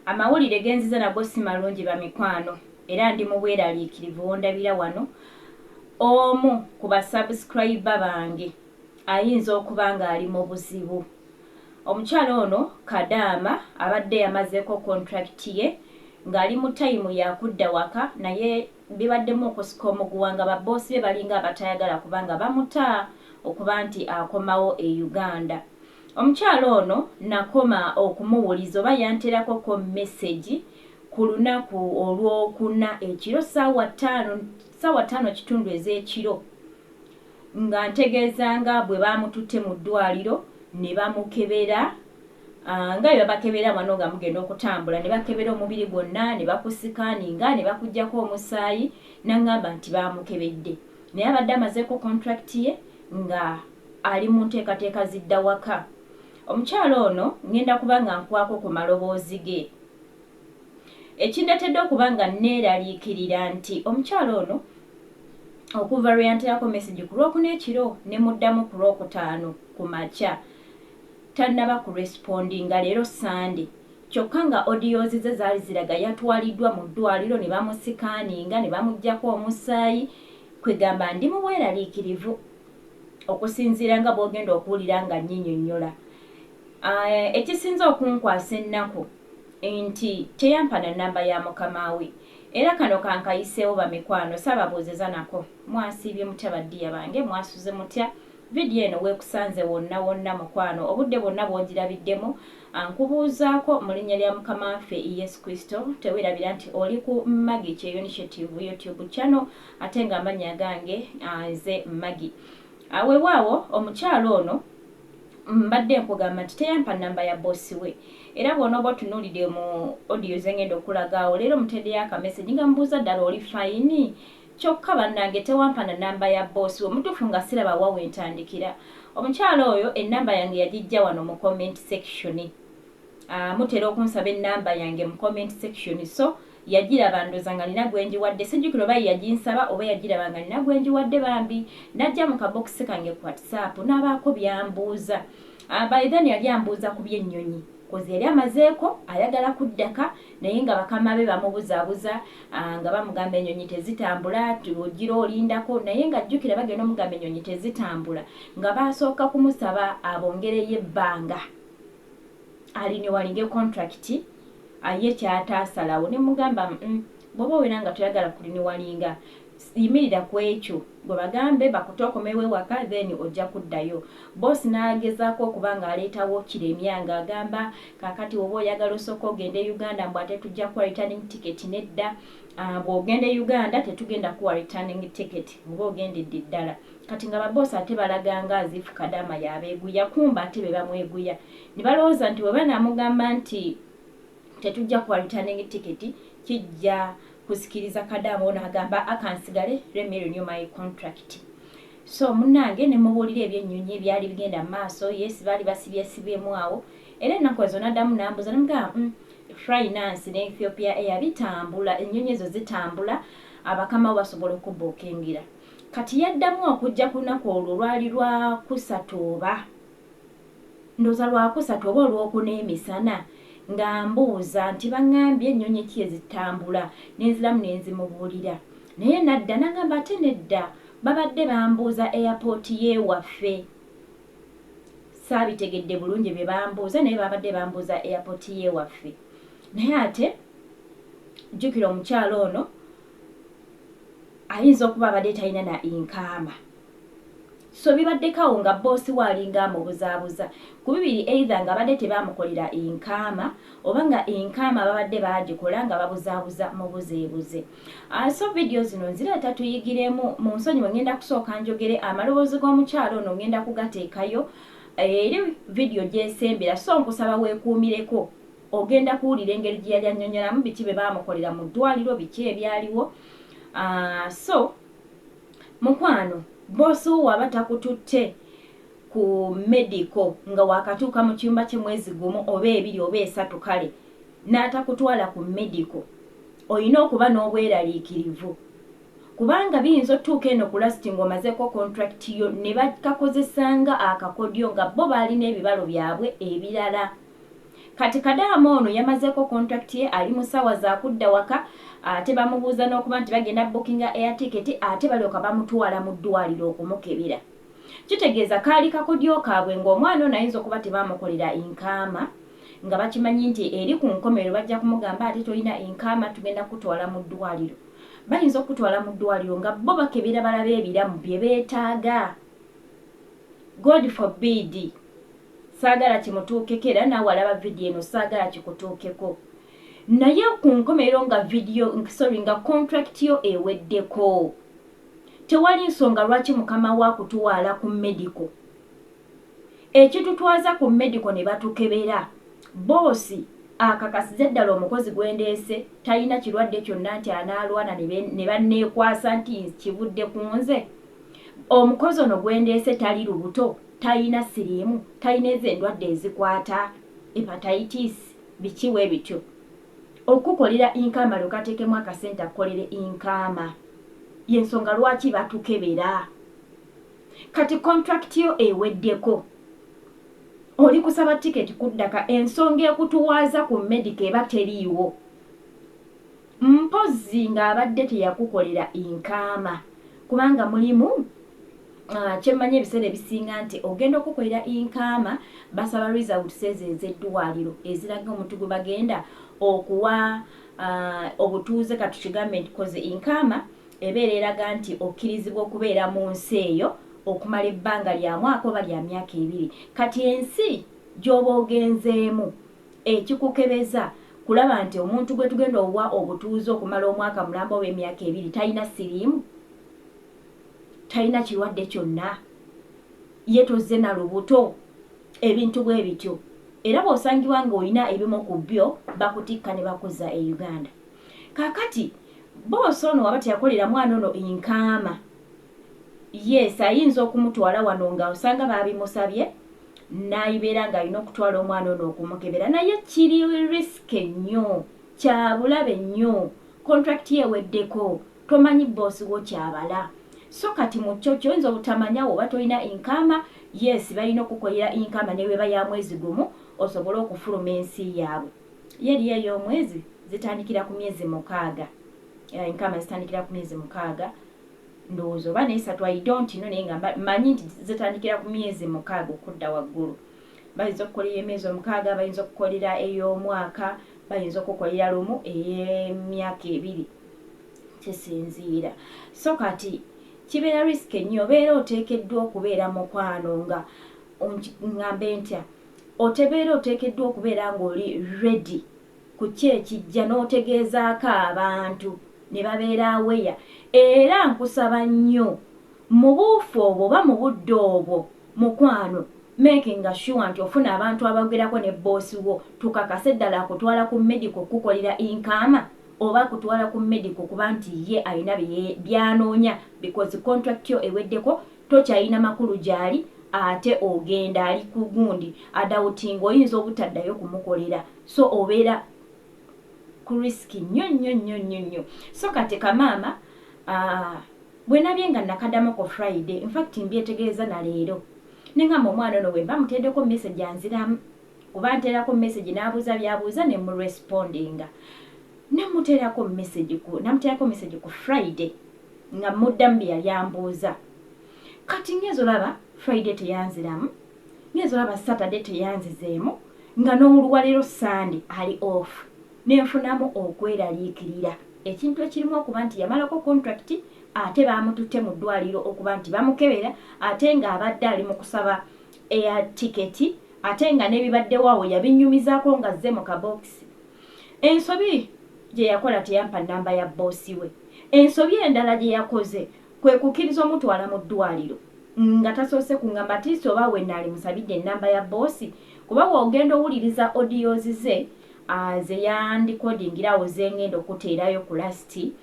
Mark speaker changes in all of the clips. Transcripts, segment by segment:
Speaker 1: amawulire genziza nago si malungi bamikwano era ndi mu bweraliikirivu wondabira wano omu ku basubscriber bange ayinza okuba nga ali mu buzibu. Omukyala ono Kadaama abadde yamazeeko contract ye ng'ali mu tayimu yakudda waka naye bibaddemu okusika omuguwa nga babboosi be balinga abatayagala kubanga bamuta okuba nti akomawo e Uganda. Omukyala ono nakoma okumuwuliza oba yanterakoko message ku lunaku olwokuna ekiro ssaawa 5 kitundu ez'ekiro nga ntegeezanga bwe bamututte mu ddwaliro ne bamukebera nga bwe babakebera wano nga mugenda okutambula ne bakebera omubiri gwonna ne bakusikaaninga ne bakuggyako omusaayi n'aŋŋamba nti bamukebedde naye abadde amazeeko contract ye nga ali mu nteekateeka zidda waka. Omukyala ono ngenda kuba nga nkwako ku maloboozi ge. Ekindeetedde okuba nga neeraliikirira nti omukyala ono okuva lwe yanterako message ku lwokuna ekiro ne muddamu ku lwokutaano ku makya tannaba ku respondinga leero Sande kyokka nga audios ze zaali ziraga yatwaliddwa mu ddwaliro ne bamusikaaninga ne bamuggyako omusaayi kwegamba ndi mu bweraliikirivu okusinziira nga bw'ogenda okuwulira nga nnyinyonnyola. Ekisinza okunkwasa ennaku nti teyampa na nnamba ya mukama we era kano kankayiseewo bamikwano saababuuzeza nako mwasiibye mutya baddiya bange mwasuze mutya vidiyo eno weekusanze wonna wonna mukwano obudde bwonna bw'ogirabiddemu nkubuuzaako mu linnya lya mukama waffe Yesu Kristo teweerabira nti oli ku Magi Kyeyo Initiative YouTube channel ate nga amannya gange nze Magi. Weewaawo omukyalo ono mbadde nkugamba nti teyampa nnamba ya bossi we era bw'onooba otunuulidde mu audio zengenda okulagaawo leero muteddeyo akamesegi nga mbuuza ddala oli fayini kyokka bannange tewampa na nnamba ya bossi we mutuufu nga siraba wa wentandikira. Omukyala oyo ennamba yange yagijja wano mu comment section. Mutera okunsaba ennamba yange mu comment section so yagiraba ndoza nga nina gwenjiwadde sijjukira oba yaginsaba oba yagiraba nga nina gwenjiwadde bambi najja mu kabokisi kange ku WhatsApp n'abaako byambuuza. By then yali ambuuza ku by'ennyonyi kozi yali amazeeko ayagala kuddaka naye nga bakama be bamubuzaabuza nga bamugamba ennyonyi tezitambula tugira olindako naye nga jjukira bagenda omugamba ennyonyi tezitambula nga basooka kumusaba abongereyo ebbanga aliniwalinge contract ye kyataasalawo ne mugamba bw'oba owera nga toyagala kuliniwalinga yimirira ku ekyo gwe bagambe bakutookomewo ewaka then ojja kuddayo. Bossi n'agezaako okuba ng'aleetawo kiremya ng'agamba kaakati oba oyagala osooka ogende Uganda mbw ate tujja kuwa returning ticket nedda bw'ogenda Uganda tetugenda kuwa returning ticket oba ogendedde ddala kati nga babossi ate balaganga azifu Kadaama yabeeguya kumba ate be bamweguya ne balowooza nti bwe banaamugamba nti tetujja kuwa returning ticket kijja kusikiriza Kadaama ono agamba akansigale let me renew my contract. So munnange ne mubuulira ebyennyonyi ebyali bigenda mu maaso yes baali basibyesibyemu awo era ennaku ezo n'addamu n'ambuuza nemugamba finance ne Ethiopia Air bitambula ennyonyi ezo zitambula abakama basobola okubookingira kati yaddamu okujja ku lunaku olwo lwali lwa kusatu oba ndooza lwa kusatu oba olwokuna emisana nga mbuuza nti baŋŋambye ennyonyi ki ezitambula nenziramu nenzimubuulira naye nadda n'agamba ate nedda babadde bambuuza airport y'ewaffe saabitegedde bulungi bye bambuuza naye babadde bambuuza airport y'ewaffe naye ate jjukira omukyalo ono ayinza okuba abadde talina na inkaama so bibaddekawo nga bossi waalinga amubuzaabuza ku bibiri either nga abadde tebamukolera inkaama oba nga inkaama babadde baagikola nga babuzaabuza mu buzeebuze. So video zino nzireeta tuyigiremu mu nsonyi bwe ngenda kusooka njogere amaloboozi g'omukyalo ono ngenda kugateekayo eri video gyesembera so nkusaba weekuumireko ogenda kuwulira engeri gye yali annyonnyolamu biki bye baamukolera mu ddwaliro biki ebyaliwo. So mukwano bossi waba takututte ku medical nga wakatuuka mu kyumba kye mwezi gumu oba ebiri oba esatu kale n'atakutwala ku medical olina okuba n'obweraliikirivu kubanga biyinza otuuka eno ku lasiti ng'omazeeko contract yo ne bakakozesanga akakodyo nga bo baalina ebibalo byabwe ebirala kati Kadaama ono yamazeeko contract ye ali mu ssaawa za kudda waka ate bamubuuza n'okuba nti bagenda bookinga air ticket ate balyoka bamutwala mu ddwaliro okumukebera. Kitegeeza kaali kakodyo kaabwe ng'omwana ono ayinza okuba tebamukolera inkaama nga bakimanyi nti eri ku nkomero bajja kumugamba ate tolina inkaama tugenda kutwala mu ddwaliro. Bayinza okutwala mu ddwaliro nga bo bakebera balabe ebiramu bye beetaaga. God forbid. Saagala kimutuukeko era naawe alaba vidiyo eno saagala kikutuukeko. Naye ku nkomero nga contract yo eweddeko. Tewali nsonga lwaki mukama wa kutuwaala ku medical. Ekitutwaza ku medical ne batukebera. Boosi akakasize ddala omukozi gwendeese talina kirwadde kyonna nti anaalwana ne banneekwasa nti kivudde ku nze. Omukozi ono gwendeese tali lubuto, talina siriimu, talina ezo endwadde ezikwata hepatitis bikiwe bityo. Okukolera inkaama lukateekemu akasente akukolere inkaama. Yensonga lwaki batukebera. Kati contract yo eweddeko. Oli kusaba tiketi kuddaka ensonga ekutuwaaza ku medical eba teriiwo. Mpozi ng'abadde teyakukolera inkaama. Kubanga mulimu kyemmanyi ebiseera ebisinga nti ogenda okukolera inkaama basaba results ez'eddwaliro eziraga omuntu gwe bagenda okuwa obutuuze katukigambe nti koze inkaama ebeera eraga nti okkirizibwa okubeera mu nsi eyo okumala ebbanga lya mwaka oba lya myaka 2. Kati ensi gy'oba ogenzeemu ekikukebeza kulaba nti omuntu gwe tugenda owa obutuuze okumala omwaka mulamba oba emyaka 2 talina siriimu, talina kirwadde kyonna, ye tozze na lubuto, ebintu bwe bityo. Era bw'osangibwa ng'olina ebimu ku byo bakutikka ne bakuzza e Uganda. Kaakati boosi ono waba teyakolera mwana ono inkaama. Yes, ayinza okumutwala wano nga osanga babimusabye n'ayibeera ng'alina okutwala omwana ono okumukebera. Naye kiri risk nnyo, kya bulabe nnyo, contract ye eweddeko, tomanyi boosi wo kyabala. So kati mu kyo oyinza obutamanya oba tolina inkaama. Yes, balina okukolera inkaama ne bweba ya mwezi gumu osobole okufuluma ensi yaabwe. Yeri ey'omwezi zitandikira ku myezi 6. Inkaama zitandikira ku myezi 6. Ndowooza oba n'esatu I don't know naye nga manyi nti zitandikira ku myezi 6 okudda waggulu. Bayinza okukolera emyezi 6, bayinza okukolera ey'omwaka, bayinza okukolera lumu ey'emyaka 2. Kisinziira. So kati kibeera risk nnyo, obeera oteekeddwa okubeera mukwano nga ngambe ntya. Otebeera oteekeddwa okubeera ng'oli ready ku ki ekijja n'otegeezaako abantu ne babeera aweya. Era nkusaba nnyo mu buufu obwo oba mu budde obwo mukwano making sure nti ofuna abantu abagerako ne boosi wo tukakase ddala akutwala ku medical kukolera inkaama oba kutwala ku medical kuba nti ye alina byanoonya because contract yo eweddeko tokyalina makulu gyali ate ogenda ali ku gundi adawutinga oyinza obutaddayo kumukolera. So obeera ku risk nnyo. So kati kamaama bwe nabye nga nakaddamu ku Friday, in fact mbyetegereza na leero nengamba omwana ono bwe mba muteddeko message anziramu kuba nteerako message n'abuuza byabuuza ne mu respondinga. Namuteerako message ku Friday nga muddamu bye yali ambuuza. Kati ngezo laba Friday teyanziramu, ngezo laba Saturday teyanzizeemu, nga n'oluwalero Sunday ali off. Nenfunamu okweraliikirira ekintu ekirimu okuba nti yamalako contract ate bamututte mu ddwaliro okuba nti bamukebera ate nga abadde ali mu kusaba air ticket ate nga n'ebibaddewo awo yabinyumizaako nga zze mu kabokisi. Ensobi gye yakola teyampa nnamba ya boosi we. Ensobi endala gye yakoze kwe kukkiriza omutwala mu ddwaliro nga tasoose kungamba ati oba we naali musabidde ennamba ya boosi kuba bw'ogenda owuliriza audios ze ze yandikodingirawo zengenda okuteerayo ku lasti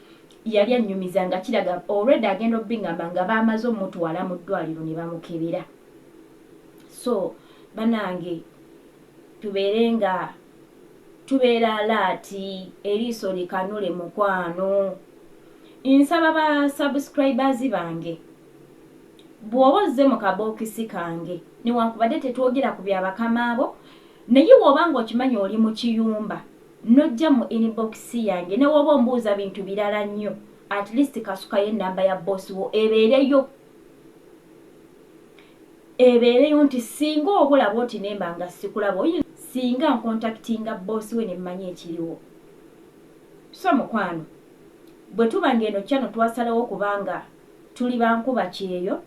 Speaker 1: yali annyumiza nga kiraga already agenda obbingamba nga baamaze omutwala mu ddwaliro ne bamukebera. So banange tubeera alaati eriiso likanule mukwano. Nsaba ba subscribers bange bw'oba ozze mu kabokisi kange newankubadde tetwogera ku byabakama abo naye woba ng'okimanyi oli mu kiyumba nojja mu inbox yange ne woba ombuuza bintu birala nnyo at least kasukayo ennamba ya boosi wo ebeereyo nti singa obulaba oti nemba nga sikulaba singa nkontakitinga boosi we nemmanyi ekiriwo. So mukwano bwe tuba ng'eno kyano twasalawo kubanga tuli bankuba kyeyo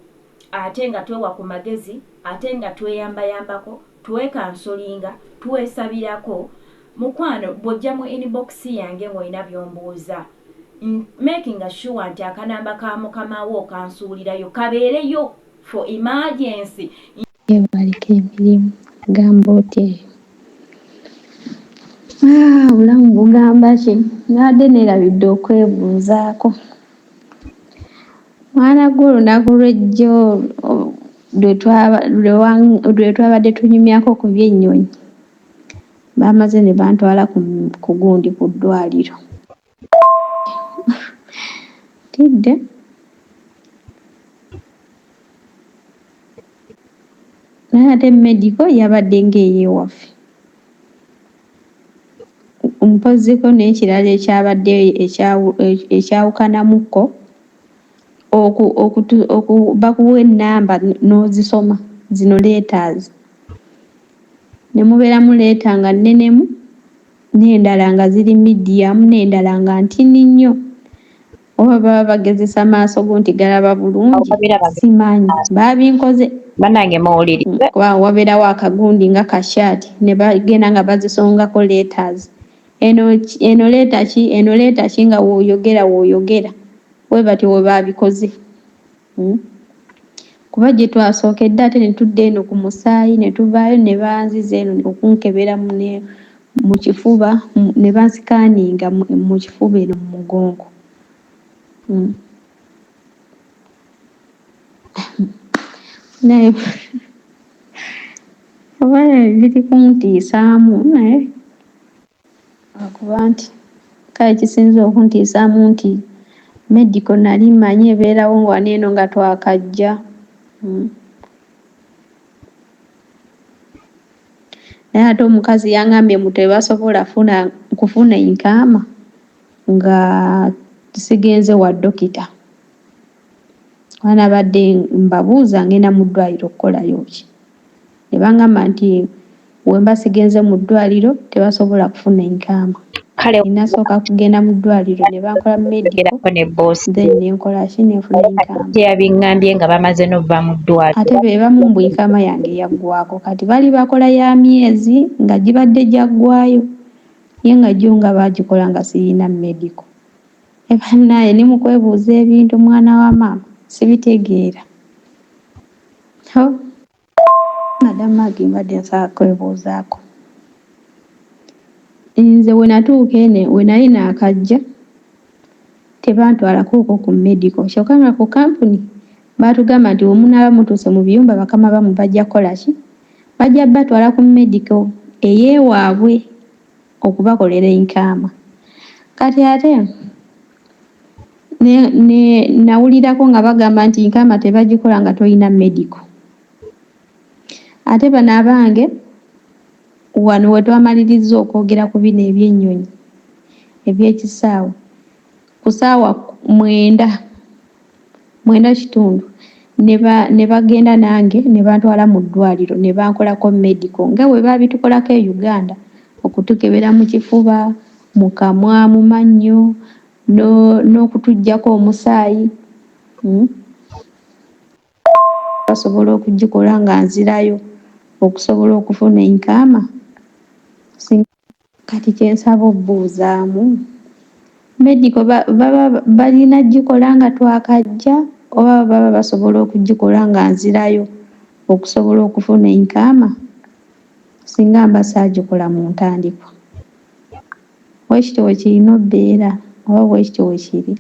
Speaker 1: ate nga twewa ku magezi ate nga tweyambayambako twekansolinga twesabirako mukwano bw'ojja mu inbox yange ng'olina by'ombuuza making sure nti akanamba ka mukamawo kansuulirayo kabeereyo for emergency.
Speaker 2: Ebalika emirimu gamba oti obulamu bugamba ki nadde neerabidde okwebuuzaako mwana gw'olunaku lw'ejjo lwe twabadde tunyumyako ku by'ennyonyi bamaze ne bantwala ku gundi ku ddwaliro tidde naye ate medico yabadde ng'eyeewaffe mpoziko n'ekirala ekyabadde ekyawukanamukko bakuwa ennamba n'ozisoma zino letters ne mubeeramu leeta nga nnenemu n'endala nga ziri medium n'endala nga ntini nnyo oba baba bagezesa maaso go nti galaba bulungi simanyi baabinkoze
Speaker 3: banange mawulirize
Speaker 2: wabeerawo akagundi nga kashaati ne bagenda nga bazisongako letters eno leeta ki nga wooyogera we batyo we baabikoze kuba gye twasookedde ate ne tudda eno ku musaayi ne tuvaayo ne banziza eno okunkebera mu kifuba ne bansikaaninga mu kifuba eno mu mugongo naye oba biri kuntiisaamu naye akuba nti kale kisinza okuntiisaamu nti medico nali mmanyi ebeerawo wano eno nga twakajja naye ate omukazi yangambye mu tebasobola kufuna inkaama nga sigenze wa dokita wanabadde mbabuuza ngenda mu ddwaliro okukolayo ki ne bangamba nti wemba sigenze mu ddwaliro tebasobola kufuna inkaama
Speaker 3: kale
Speaker 2: nasooka kugenda mu ddwaliro ne bankola medico
Speaker 3: ne boss
Speaker 2: then nenkola ki nenfuna inkaama
Speaker 3: yabiŋŋambye nga bamaze n'ova mu ddwaliro
Speaker 2: ate be bamu mbu inkaama yange yaggwako kati bali bakola ya myezi nga gibadde gyaggwayo ye nga gyo nga baagikola nga sirina medico ebanaye ne mu kwebuuza ebintu mwana wa maama sibitegeera madamu agimbadde nsaba kwebuuzaako nze we natuuka ene we nali naakajja tebantwalako okwo ku medico kyokka nga ku kampuni baatugamba nti wemunaaba mutuuse mu biyumba bakama bamu bajja kukola ki bajja batwala ku medico eyeewaabwe okubakolera inkaama kati ate nawulirako nga bagamba nti inkaama tebagikola nga tolina medico ate bano abange wano we twamaliriza okwogera ku bino eby'ennyonyi eby'ekisaawe ku ssaawa 9:00 ne bagenda nange ne bantwala mu ddwaliro ne bankolako medico nga bwe baabitukolako e Uganda okutukebera mu kifuba mu kamwa mu mannyo n'okutuggyako omusaayi basobola okugikola nga nzirayo okusobola okufuna inkaama kati kyensaba obbuuzaamu medico baba balina gikola nga twakajja oba baba basobola okugikola nga nzirayo okusobola okufuna inkaama singa mba saagikola mu ntandikwa bwekityo we kirina obbeera oba bwekityo we kiri